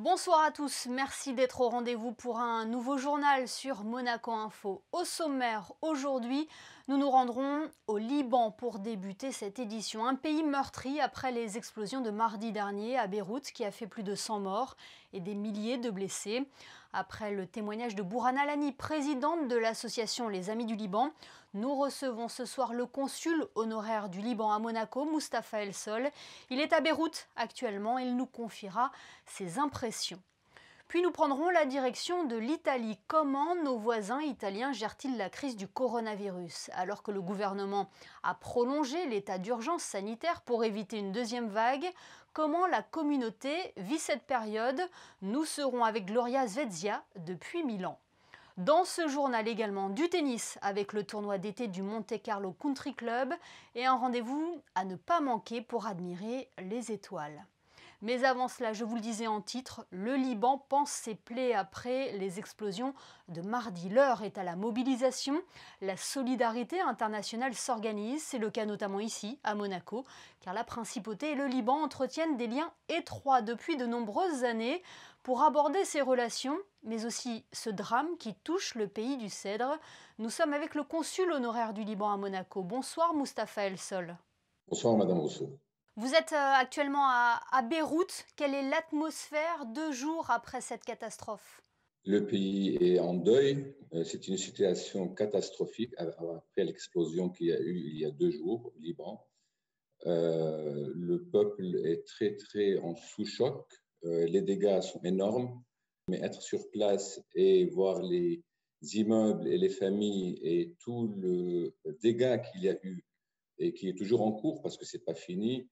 Bonsoir à tous, merci d'être au rendez-vous pour un nouveau journal sur Monaco Info. Au sommaire, aujourd'hui, nous nous rendrons au Liban pour débuter cette édition. Un pays meurtri après les explosions de mardi dernier à Beyrouth qui a fait plus de 100 morts et des milliers de blessés. Après le témoignage de Bourhane Alani, présidente de l'association Les Amis du Liban, nous recevons ce soir le consul honoraire du Liban à Monaco, Mustapha El Sol. Il est à Beyrouth actuellement, il nous confiera ses impressions. Puis nous prendrons la direction de l'Italie. Comment nos voisins italiens gèrent-ils la crise du coronavirus? Alors que le gouvernement a prolongé l'état d'urgence sanitaire pour éviter une deuxième vague, comment la communauté vit cette période? Nous serons avec Gloria Svezia depuis Milan. Dans ce journal également, du tennis avec le tournoi d'été du Monte Carlo Country Club et un rendez-vous à ne pas manquer pour admirer les étoiles. Mais avant cela, je vous le disais en titre, le Liban pense ses plaies après les explosions de mardi. L'heure est à la mobilisation. La solidarité internationale s'organise. C'est le cas notamment ici, à Monaco, car la principauté et le Liban entretiennent des liens étroits depuis de nombreuses années pour aborder ces relations, mais aussi ce drame qui touche le pays du Cèdre. Nous sommes avec le consul honoraire du Liban à Monaco. Bonsoir Mustapha El Sol. Bonsoir Madame Rousseau. Vous êtes actuellement à Beyrouth. Quelle est l'atmosphère 2 jours après cette catastrophe? Le pays est en deuil. C'est une situation catastrophique après l'explosion qu'il y a eu il y a 2 jours au Liban. Le peuple est très en sous-choc. Les dégâts sont énormes, mais être sur place et voir les immeubles et les familles et tout le dégât qu'il y a eu et qui est toujours en cours parce que c'est pas fini,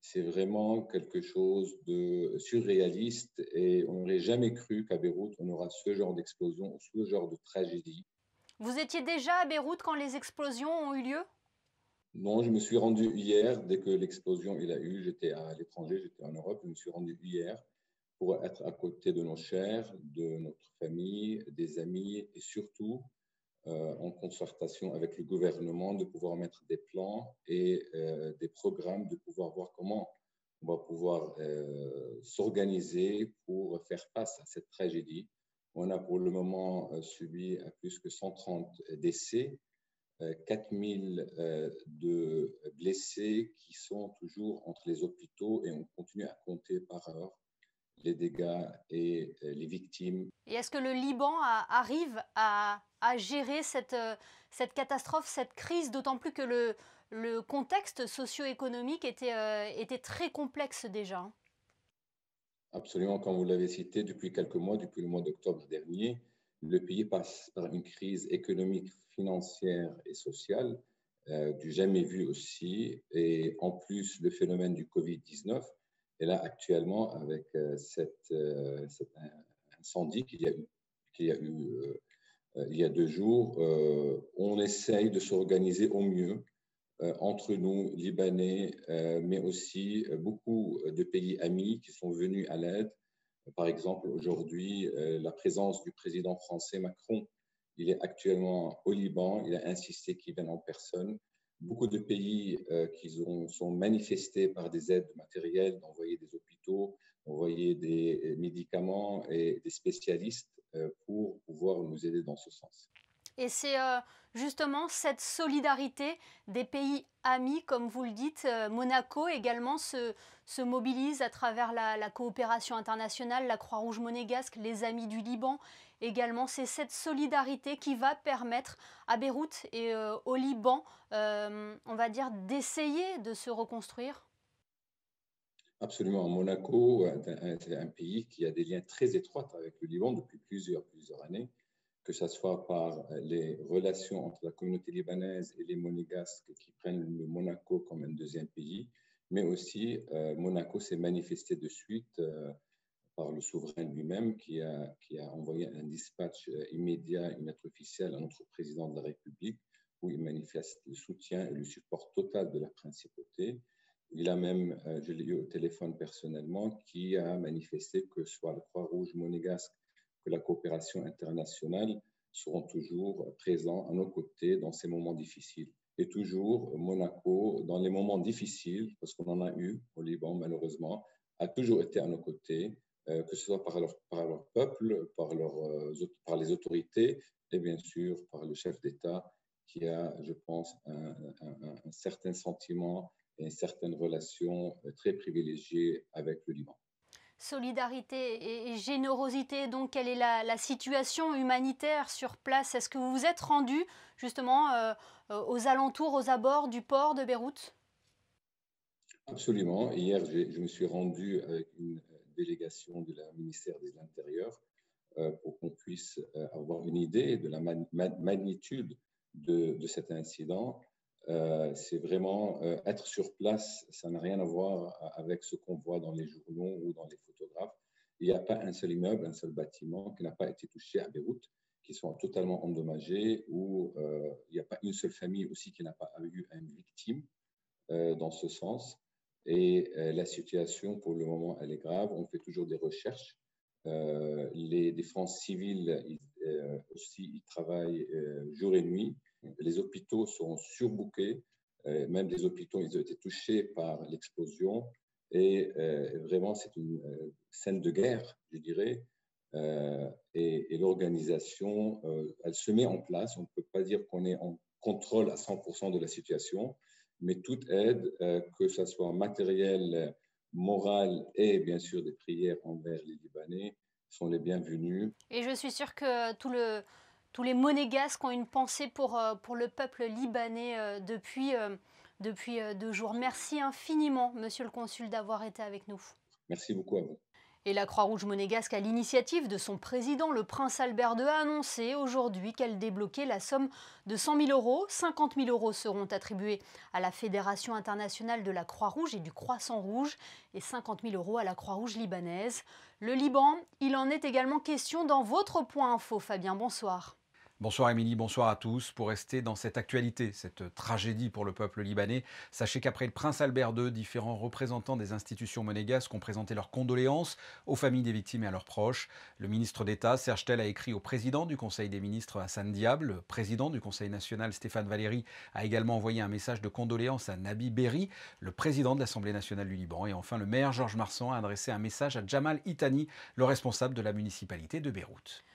c'est vraiment quelque chose de surréaliste et on n'aurait jamais cru qu'à Beyrouth, on aura ce genre d'explosion, ce genre de tragédie. Vous étiez déjà à Beyrouth quand les explosions ont eu lieu? Non, je me suis rendu hier, dès que l'explosion il a eu, j'étais à l'étranger, j'étais en Europe, je me suis rendu hier pour être à côté de nos chers, de notre famille, des amis et surtout en concertation avec le gouvernement, de pouvoir mettre des plans et des programmes, de pouvoir voir comment on va pouvoir s'organiser pour faire face à cette tragédie. On a pour le moment subi à plus que 130 décès, 4000 de blessés qui sont toujours entre les hôpitaux et on continue à compter par heure les dégâts et les victimes. Et est-ce que le Liban arrive à gérer cette catastrophe, cette crise, d'autant plus que le contexte socio-économique était très complexe déjà? Absolument, comme vous l'avez cité, depuis quelques mois, depuis le mois d'octobre dernier, le pays passe par une crise économique, financière et sociale du jamais vu aussi, et en plus le phénomène du Covid-19. Et là, actuellement, avec cet incendie qu'il y a eu il y a 2 jours, on essaye de s'organiser au mieux entre nous, Libanais, mais aussi beaucoup de pays amis qui sont venus à l'aide. Par exemple, aujourd'hui, la présence du président français Macron, il est actuellement au Liban, il a insisté qu'il vienne en personne. Beaucoup de pays sont manifestés par des aides matérielles, d'envoyer des hôpitaux, d'envoyer des médicaments et des spécialistes pour pouvoir nous aider dans ce sens. Et c'est justement cette solidarité des pays amis, comme vous le dites. Monaco également se mobilise à travers la coopération internationale, la Croix-Rouge monégasque, les Amis du Liban également. C'est cette solidarité qui va permettre à Beyrouth et au Liban, on va dire, d'essayer de se reconstruire. Absolument. Monaco, c'est un pays qui a des liens très étroits avec le Liban depuis plusieurs années, que ce soit par les relations entre la communauté libanaise et les monégasques qui prennent le Monaco comme un deuxième pays, mais aussi Monaco s'est manifesté de suite par le souverain lui-même qui a envoyé un dispatch immédiat, une lettre officielle à notre président de la République où il manifeste le soutien et le support total de la principauté. Il a même, je l'ai eu au téléphone personnellement, qui a manifesté que soit la Croix-Rouge monégasque que la coopération internationale seront toujours présents à nos côtés dans ces moments difficiles. Et toujours, Monaco, dans les moments difficiles, parce qu'on en a eu au Liban malheureusement, a toujours été à nos côtés que ce soit par leur peuple, par les autorités et bien sûr par le chef d'État qui a, je pense, un certain sentiment et une certaine relation très privilégiée avec le Liban. Solidarité et générosité, donc quelle est la situation humanitaire sur place? Est-ce que vous vous êtes rendu justement aux alentours, aux abords du port de Beyrouth? Absolument. Hier, je me suis rendu avec une délégation de la ministère de l'Intérieur pour qu'on puisse avoir une idée de la magnitude de cet incident. C'est vraiment être sur place, ça n'a rien à voir avec ce qu'on voit dans les journaux ou dans les photographes. Il n'y a pas un seul immeuble, un seul bâtiment qui n'a pas été touché à Beyrouth, qui sont totalement endommagés, ou il n'y a pas une seule famille aussi qui n'a pas eu une victime dans ce sens. Et la situation, pour le moment, elle est grave. On fait toujours des recherches. Les défenses civiles aussi, ils travaillent jour et nuit. Les hôpitaux sont surbookés. Même les hôpitaux, ils ont été touchés par l'explosion. Et vraiment, c'est une scène de guerre, je dirais. Et l'organisation, elle se met en place. On ne peut pas dire qu'on est en contrôle à 100% de la situation, mais toute aide, que ce soit matériel, moral et bien sûr des prières envers les Libanais, sont les bienvenus. Et je suis sûre que tous les monégasques ont une pensée pour le peuple libanais depuis 2 jours. Merci infiniment, monsieur le consul, d'avoir été avec nous. Merci beaucoup à vous. Et la Croix-Rouge monégasque, à l'initiative de son président, le prince Albert II, a annoncé aujourd'hui qu'elle débloquait la somme de 100 000 euros. 50 000 euros seront attribués à la Fédération internationale de la Croix-Rouge et du Croissant Rouge et 50 000 euros à la Croix-Rouge libanaise. Le Liban, il en est également question dans votre point info. Fabien, bonsoir. Bonsoir Émilie, bonsoir à tous. Pour rester dans cette actualité, cette tragédie pour le peuple libanais, sachez qu'après le prince Albert II, différents représentants des institutions monégasques ont présenté leurs condoléances aux familles des victimes et à leurs proches. Le ministre d'État, Serge Tel, a écrit au président du Conseil des ministres, Hassan Diab. Le président du Conseil national, Stéphane Valéry, a également envoyé un message de condoléances à Nabi Berri, le président de l'Assemblée nationale du Liban. Et enfin, le maire Georges Marsan a adressé un message à Jamal Itani, le responsable de la municipalité de Beyrouth.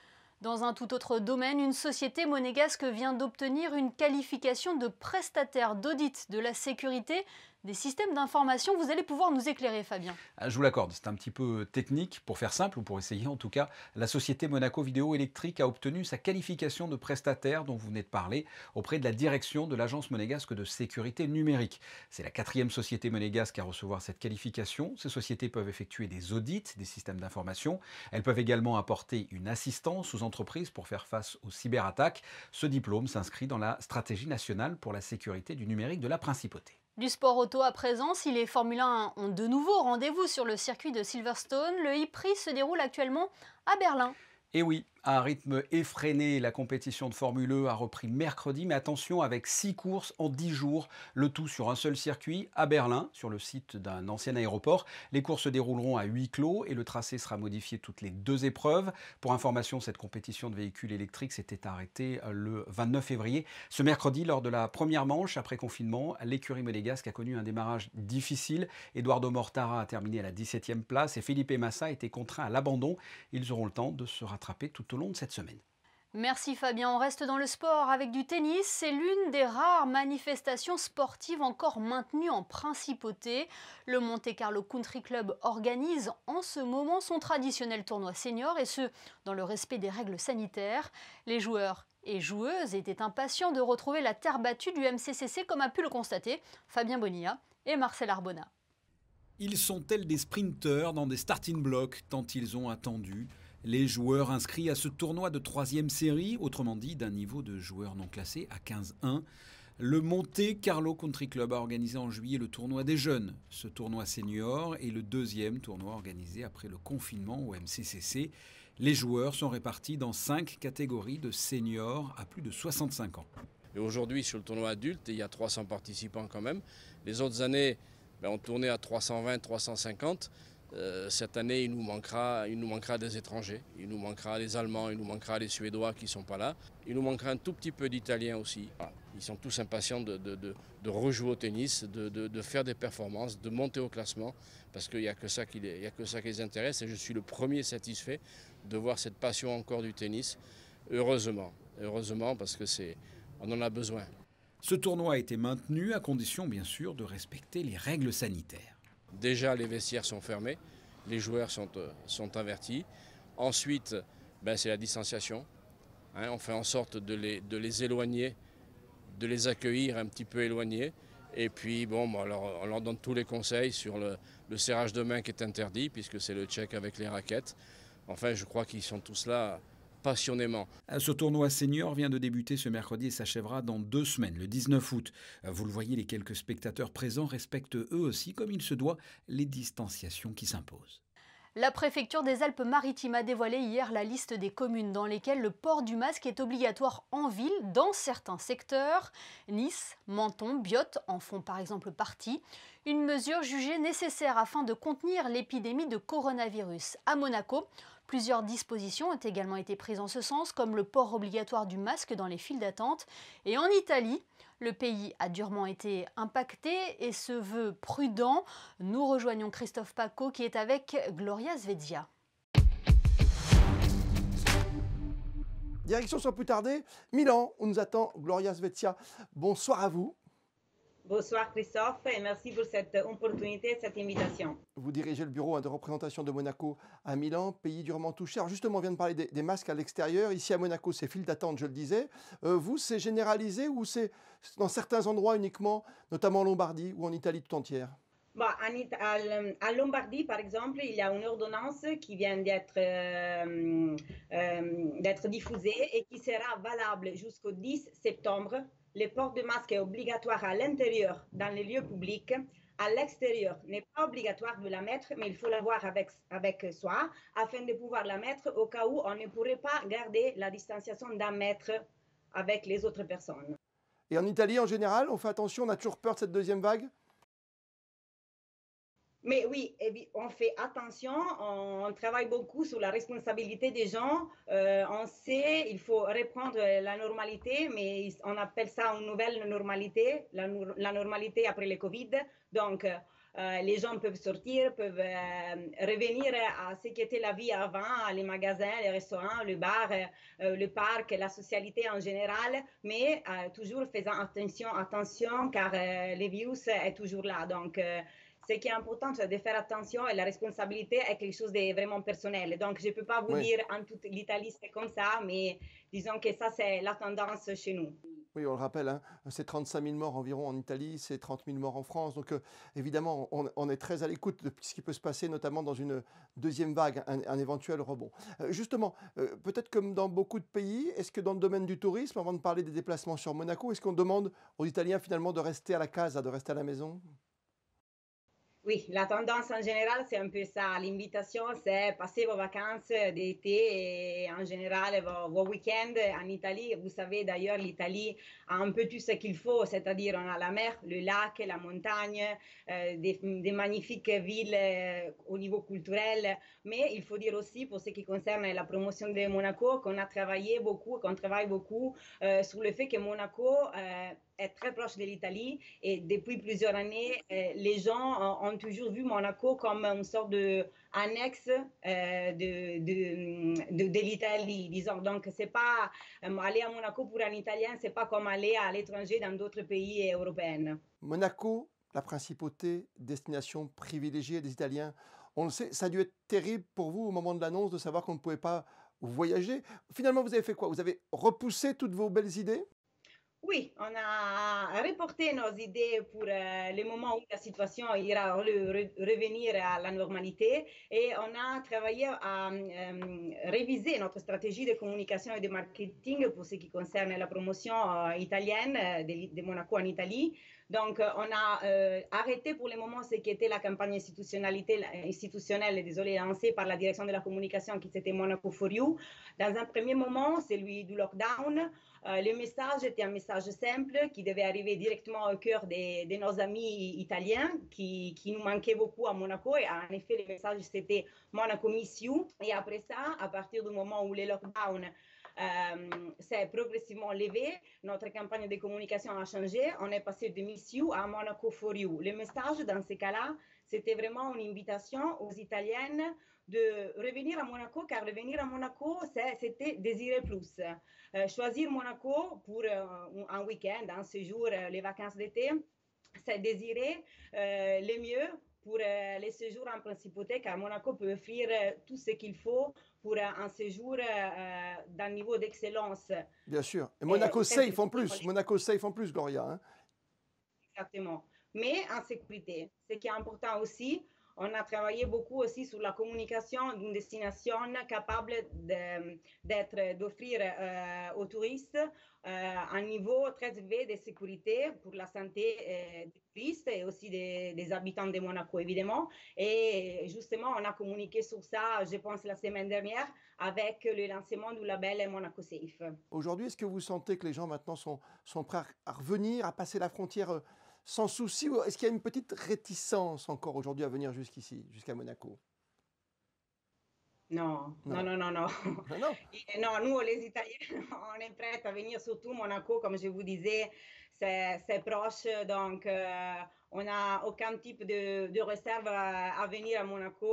Dans un tout autre domaine, une société monégasque vient d'obtenir une qualification de prestataire d'audit de la sécurité des systèmes d'information. Vous allez pouvoir nous éclairer, Fabien. Je vous l'accorde, c'est un petit peu technique, pour faire simple, ou pour essayer en tout cas. La société Monaco Vidéo Électrique a obtenu sa qualification de prestataire dont vous venez de parler auprès de la direction de l'Agence monégasque de sécurité numérique. C'est la 4e société monégasque à recevoir cette qualification. Ces sociétés peuvent effectuer des audits des systèmes d'information. Elles peuvent également apporter une assistance aux entreprises pour faire face aux cyberattaques. Ce diplôme s'inscrit dans la stratégie nationale pour la sécurité du numérique de la principauté. Du sport auto à présent, si les Formule 1 ont de nouveau rendez-vous sur le circuit de Silverstone, le e-prix se déroule actuellement à Berlin. Et oui, à un rythme effréné, la compétition de Formule E a repris mercredi, mais attention, avec 6 courses en 10 jours, le tout sur un seul circuit, à Berlin, sur le site d'un ancien aéroport. Les courses se dérouleront à huis clos et le tracé sera modifié toutes les 2 épreuves. Pour information, cette compétition de véhicules électriques s'était arrêtée le 29 février. Ce mercredi, lors de la première manche après confinement, l'écurie monégasque a connu un démarrage difficile. Eduardo Mortara a terminé à la 17e place et Felipe Massa a été contraint à l'abandon. Ils auront le temps de se rattraper tout au long de cette semaine. Merci Fabien, on reste dans le sport avec du tennis. C'est l'une des rares manifestations sportives encore maintenues en principauté. Le Monte Carlo Country Club organise en ce moment son traditionnel tournoi senior et ce, dans le respect des règles sanitaires. Les joueurs et joueuses étaient impatients de retrouver la terre battue du MCCC comme a pu le constater Fabien Bonilla et Marcel Arbona. Ils sont tels des sprinteurs dans des starting blocks tant ils ont attendu. Les joueurs inscrits à ce tournoi de 3e série, autrement dit d'un niveau de joueurs non classés à 15-1. Le Monte Carlo Country Club a organisé en juillet le tournoi des jeunes. Ce tournoi senior est le 2e tournoi organisé après le confinement au MCCC. Les joueurs sont répartis dans 5 catégories de seniors à plus de 65 ans. Et aujourd'hui, sur le tournoi adulte, il y a 300 participants quand même. Les autres années, on tournait à 320, 350. Cette année, il nous manquera des étrangers, il nous manquera des Allemands, il nous manquera des Suédois qui ne sont pas là. Il nous manquera un tout petit peu d'Italiens aussi. Voilà. Ils sont tous impatients de rejouer au tennis, de faire des performances, de monter au classement, parce qu'il n'y a que ça qui les intéresse. Et je suis le premier satisfait de voir cette passion encore du tennis. Heureusement, parce on en a besoin. Ce tournoi a été maintenu à condition, bien sûr, de respecter les règles sanitaires. Déjà, les vestiaires sont fermés, les joueurs sont avertis. Ensuite, c'est la distanciation. On fait en sorte de les éloigner, de les accueillir un petit peu éloignés. Et puis, alors, on leur donne tous les conseils sur le serrage de main qui est interdit, puisque c'est le check avec les raquettes. Enfin, je crois qu'ils sont tous là passionnément. Ce tournoi senior vient de débuter ce mercredi et s'achèvera dans 2 semaines, le 19 août. Vous le voyez, les quelques spectateurs présents respectent eux aussi, comme il se doit, les distanciations qui s'imposent. La préfecture des Alpes-Maritimes a dévoilé hier la liste des communes dans lesquelles le port du masque est obligatoire en ville dans certains secteurs. Nice, Menton, Biot en font par exemple partie. Une mesure jugée nécessaire afin de contenir l'épidémie de coronavirus. À Monaco, plusieurs dispositions ont également été prises en ce sens, comme le port obligatoire du masque dans les files d'attente. Et en Italie, le pays a durement été impacté et se veut prudent. Nous rejoignons Christophe Paco qui est avec Gloria Svezia. Direction sans plus tarder, Milan, où nous attend Gloria Svezia. Bonsoir à vous. Bonsoir Christophe et merci pour cette opportunité, cette invitation. Vous dirigez le bureau de représentation de Monaco à Milan, pays durement touché. Alors justement, on vient de parler des masques à l'extérieur. Ici à Monaco, c'est file d'attente, je le disais. Vous, c'est généralisé ou c'est dans certains endroits uniquement, notamment en Lombardie ou en Italie tout entière? À Lombardie, par exemple, il y a une ordonnance qui vient d'être diffusée et qui sera valable jusqu'au 10 septembre. Le port de masque est obligatoire à l'intérieur, dans les lieux publics. À l'extérieur, n'est pas obligatoire de la mettre, mais il faut l'avoir avec soi afin de pouvoir la mettre au cas où on ne pourrait pas garder la distanciation d'1 mètre avec les autres personnes. Et en Italie, en général, on fait attention, on a toujours peur de cette deuxième vague? Mais oui, on fait attention, on travaille beaucoup sur la responsabilité des gens. On sait, il faut reprendre la normalité, mais on appelle ça une nouvelle normalité, la normalité après le Covid. Donc, les gens peuvent sortir, peuvent revenir à ce qu'était la vie avant, les magasins, les restaurants, le bar, le parc, la socialité en général, mais toujours faisant attention car le virus est toujours là. Donc, ce qui est important, c'est de faire attention et la responsabilité est quelque chose de vraiment personnel. Donc, je ne peux pas vous dire en toute l'Italie, c'est comme ça, mais disons que ça, c'est la tendance chez nous. Oui, on le rappelle, hein, c'est 35 000 morts environ en Italie, c'est 30 000 morts en France. Donc, évidemment, on est très à l'écoute de ce qui peut se passer, notamment dans une deuxième vague, un éventuel rebond. Justement, peut-être comme dans beaucoup de pays, est-ce que dans le domaine du tourisme, avant de parler des déplacements sur Monaco, est-ce qu'on demande aux Italiens finalement de rester à la casa, de rester à la maison? Oui, la tendance en général, c'est un peu ça. L'invitation, c'est passer vos vacances d'été et en général vos week-ends en Italie. Vous savez d'ailleurs, l'Italie a un peu tout ce qu'il faut, c'est-à-dire on a la mer, le lac, la montagne, des magnifiques villes au niveau culturel. Mais il faut dire aussi, pour ce qui concerne la promotion de Monaco, qu'on travaille beaucoup sur le fait que Monaco est très proche de l'Italie et depuis plusieurs années, les gens ont toujours vu Monaco comme une sorte d'annexe de l'Italie, disons. Donc, c'est pas aller à Monaco pour un Italien, c'est pas comme aller à l'étranger dans d'autres pays européens. Monaco, la principauté, destination privilégiée des Italiens. On le sait, ça a dû être terrible pour vous au moment de l'annonce de savoir qu'on ne pouvait pas voyager. Finalement, vous avez fait quoi? Vous avez repoussé toutes vos belles idées? Oui, on a reporté nos idées pour le moment où la situation ira revenir à la normalité et on a travaillé à réviser notre stratégie de communication et de marketing pour ce qui concerne la promotion italienne de Monaco en Italie. Donc, on a arrêté pour le moment ce qui était la campagne institutionnelle lancée par la direction de la communication qui c'était Monaco for You. Dans un premier moment, celui du lockdown, le message était un message simple qui devait arriver directement au cœur de nos amis italiens qui nous manquaient beaucoup à Monaco. Et en effet, le message c'était Monaco miss you. Et après ça, à partir du moment où le lockdown s'est progressivement levé, notre campagne de communication a changé. On est passé de Miss You à Monaco for You. Le message dans ces cas-là, c'était vraiment une invitation aux Italiennes de revenir à Monaco, car revenir à Monaco, c'était désirer plus. Choisir Monaco pour un week-end, un séjour, les vacances d'été, c'est désirer le mieux pour les séjours en principauté, car Monaco peut offrir tout ce qu'il faut pour un séjour d'un niveau d'excellence. Bien sûr. Et Monaco Safe en plus. Monaco Safe en plus, Gloria. Hein. Exactement. Mais en sécurité. Ce qui est important aussi, on a travaillé beaucoup aussi sur la communication d'une destination capable d'offrir aux touristes un niveau très élevé de sécurité pour la santé des touristes et aussi des habitants de Monaco, évidemment. Et justement, on a communiqué sur ça, je pense, la semaine dernière avec le lancement du label Monaco Safe. Aujourd'hui, est-ce que vous sentez que les gens maintenant sont prêts à revenir, à passer la frontière sans souci, ou est-ce qu'il y a une petite réticence encore aujourd'hui à venir jusqu'ici, jusqu'à Monaco? Non. Non, nous, les Italiens, on est prêts à venir, surtout Monaco, comme je vous disais, c'est proche, donc on n'a aucun type de réserve à venir à Monaco,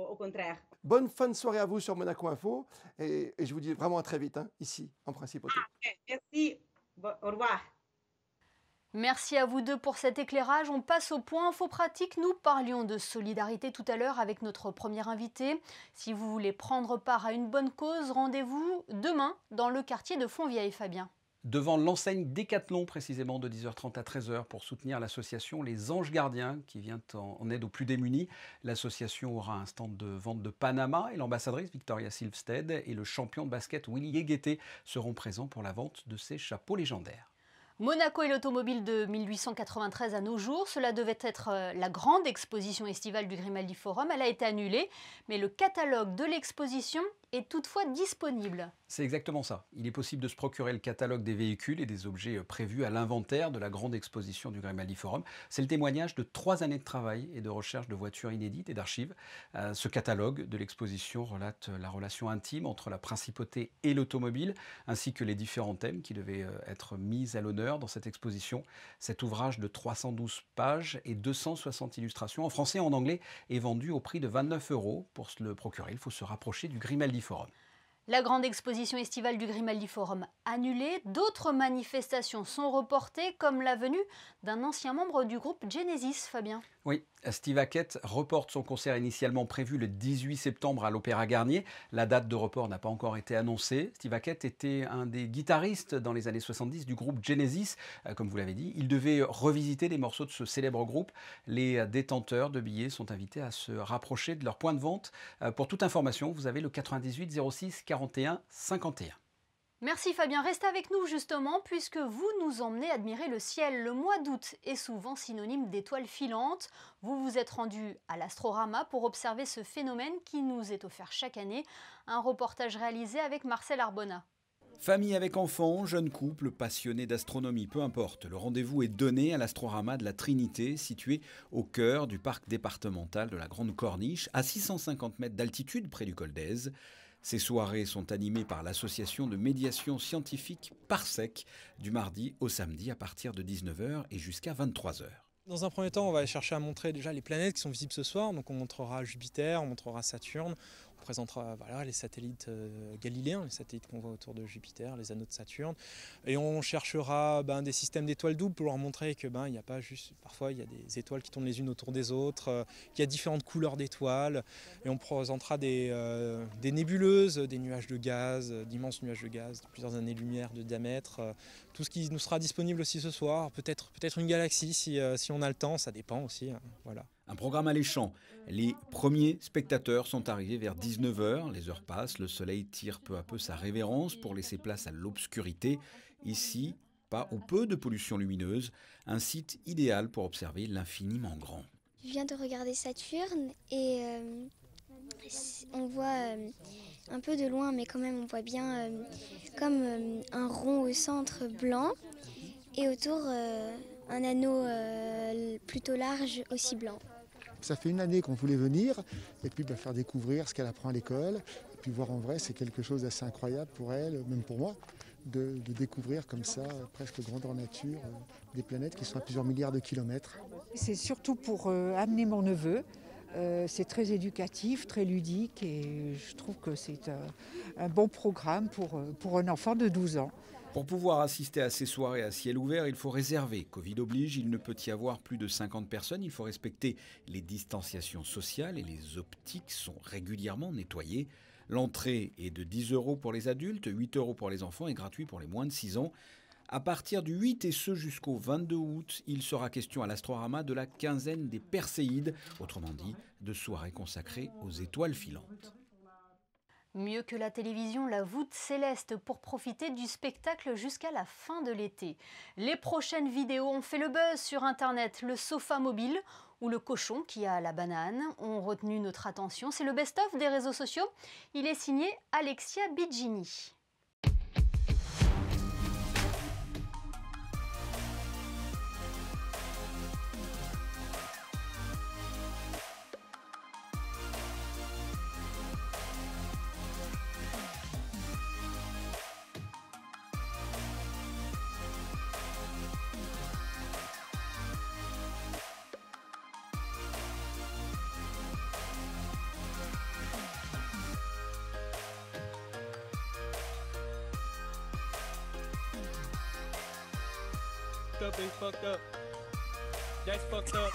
au contraire. Bonne fin de soirée à vous sur Monaco Info, et je vous dis vraiment à très vite, hein, ici, en Principauté. Merci, au revoir. Merci à vous deux pour cet éclairage. On passe au point info pratique. Nous parlions de solidarité tout à l'heure avec notre premier invité. Si vous voulez prendre part à une bonne cause, rendez-vous demain dans le quartier de Fontvieille, Fabien. Devant l'enseigne Décathlon, précisément de 10h30 à 13h, pour soutenir l'association Les Anges Gardiens, qui vient en aide aux plus démunis. L'association aura un stand de vente de Panama et l'ambassadrice Victoria Silvstedt et le champion de basket Willy Yeguete seront présents pour la vente de ces chapeaux légendaires. Monaco et l'automobile de 1893 à nos jours, cela devait être la grande exposition estivale du Grimaldi Forum. Elle a été annulée, mais le catalogue de l'exposition est toutefois disponible. C'est exactement ça. Il est possible de se procurer le catalogue des véhicules et des objets prévus à l'inventaire de la grande exposition du Grimaldi Forum. C'est le témoignage de 3 années de travail et de recherche de voitures inédites et d'archives. Ce catalogue de l'exposition relate la relation intime entre la principauté et l'automobile, ainsi que les différents thèmes qui devaient être mis à l'honneur dans cette exposition. Cet ouvrage de 312 pages et 260 illustrations en français et en anglais est vendu au prix de 29 €. Pour se le procurer, il faut se rapprocher du Grimaldi Forum. La grande exposition estivale du Grimaldi Forum annulée, d'autres manifestations sont reportées, comme la venue d'un ancien membre du groupe Genesis, Fabien. Oui, Steve Hackett reporte son concert initialement prévu le 18 septembre à l'Opéra Garnier. La date de report n'a pas encore été annoncée. Steve Hackett était un des guitaristes dans les années 70 du groupe Genesis, comme vous l'avez dit. Il devait revisiter des morceaux de ce célèbre groupe. Les détenteurs de billets sont invités à se rapprocher de leur point de vente. Pour toute information, vous avez le 98 06 41 51. Merci Fabien, restez avec nous justement puisque vous nous emmenez admirer le ciel. Le mois d'août est souvent synonyme d'étoiles filantes. Vous vous êtes rendu à l'Astrorama pour observer ce phénomène qui nous est offert chaque année. Un reportage réalisé avec Marcel Arbona. Famille avec enfants, jeunes couples, passionnés d'astronomie, peu importe. Le rendez-vous est donné à l'Astrorama de la Trinité, situé au cœur du parc départemental de la Grande Corniche, à 650 mètres d'altitude près du col d'Èze. Ces soirées sont animées par l'association de médiation scientifique Parsec, du mardi au samedi à partir de 19h et jusqu'à 23h. Dans un premier temps, on va chercher à montrer déjà les planètes qui sont visibles ce soir. Donc on montrera Jupiter, on montrera Saturne, on présentera les satellites galiléens, les satellites qu'on voit autour de Jupiter, les anneaux de Saturne. Et on cherchera des systèmes d'étoiles doubles pour leur montrer que il n'y a pas juste, parfois il y a des étoiles qui tournent les unes autour des autres, qu'il y a différentes couleurs d'étoiles. Et on présentera des nébuleuses, des nuages de gaz, d'immenses nuages de gaz, de plusieurs années-lumière de diamètre. Tout ce qui nous sera disponible aussi ce soir, peut-être une galaxie si on a le temps, ça dépend aussi. Voilà. Un programme alléchant. Les premiers spectateurs sont arrivés vers 19h. Les heures passent, le soleil tire peu à peu sa révérence pour laisser place à l'obscurité. Ici, Pas ou peu de pollution lumineuse, un site idéal pour observer l'infiniment grand. Je viens de regarder Saturne et on voit un peu de loin, mais quand même on voit bien comme un rond au centre blanc et autour un anneau plutôt large aussi blanc. Ça fait une année qu'on voulait venir et puis faire découvrir ce qu'elle apprend à l'école. Et puis voir en vrai, c'est quelque chose d'assez incroyable pour elle, même pour moi, de découvrir comme ça, presque grandeur nature, des planètes qui sont à plusieurs milliards de kilomètres. C'est surtout pour amener mon neveu. C'est très éducatif, très ludique et je trouve que c'est un bon programme pour un enfant de 12 ans. Pour pouvoir assister à ces soirées à ciel ouvert, il faut réserver. Covid oblige, il ne peut y avoir plus de 50 personnes. Il faut respecter les distanciations sociales et les optiques sont régulièrement nettoyées. L'entrée est de 10 € pour les adultes, 8 € pour les enfants et gratuit pour les moins de 6 ans. À partir du 8 et ce jusqu'au 22 août, il sera question à l'Astrorama de la quinzaine des Perséides, autrement dit de soirées consacrées aux étoiles filantes. Mieux que la télévision, la voûte céleste pour profiter du spectacle jusqu'à la fin de l'été. Les prochaines vidéos ont fait le buzz sur Internet. Le sofa mobile ou le cochon qui a la banane ont retenu notre attention. C'est le best-of des réseaux sociaux. Il est signé Alexia Bigini. They fucked up. That's fucked up.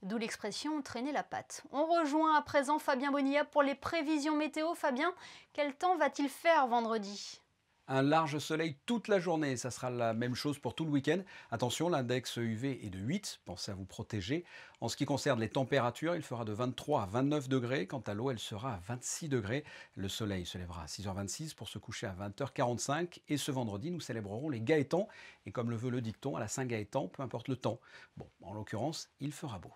D'où l'expression traîner la patte. On rejoint à présent Fabien Bonilla pour les prévisions météo. Fabien, quel temps va-t-il faire vendredi ? Un large soleil toute la journée, ça sera la même chose pour tout le week-end. Attention, l'index UV est de 8, pensez à vous protéger. En ce qui concerne les températures, il fera de 23 à 29 degrés. Quant à l'eau, elle sera à 26 degrés. Le soleil se lèvera à 6h26 pour se coucher à 20h45. Et ce vendredi, nous célébrerons les Gaëtans. Et comme le veut le dicton, à la Saint-Gaëtan, peu importe le temps. Bon, en l'occurrence, il fera beau.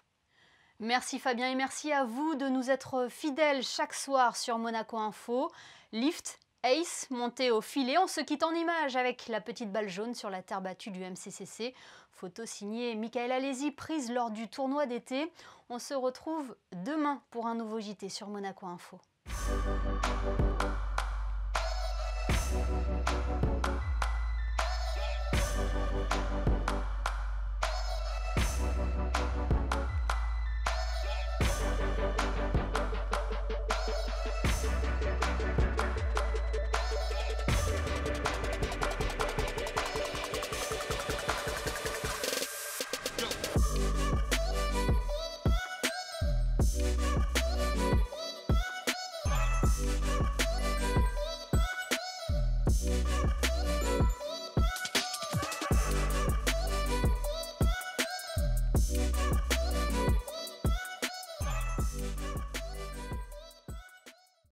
Merci Fabien et merci à vous de nous être fidèles chaque soir sur Monaco Info. Lift, Ace, monté au filet, on se quitte en images avec la petite balle jaune sur la terre battue du MCCC. Photo signée Michaela Lézy, prise lors du tournoi d'été. On se retrouve demain pour un nouveau JT sur Monaco Info.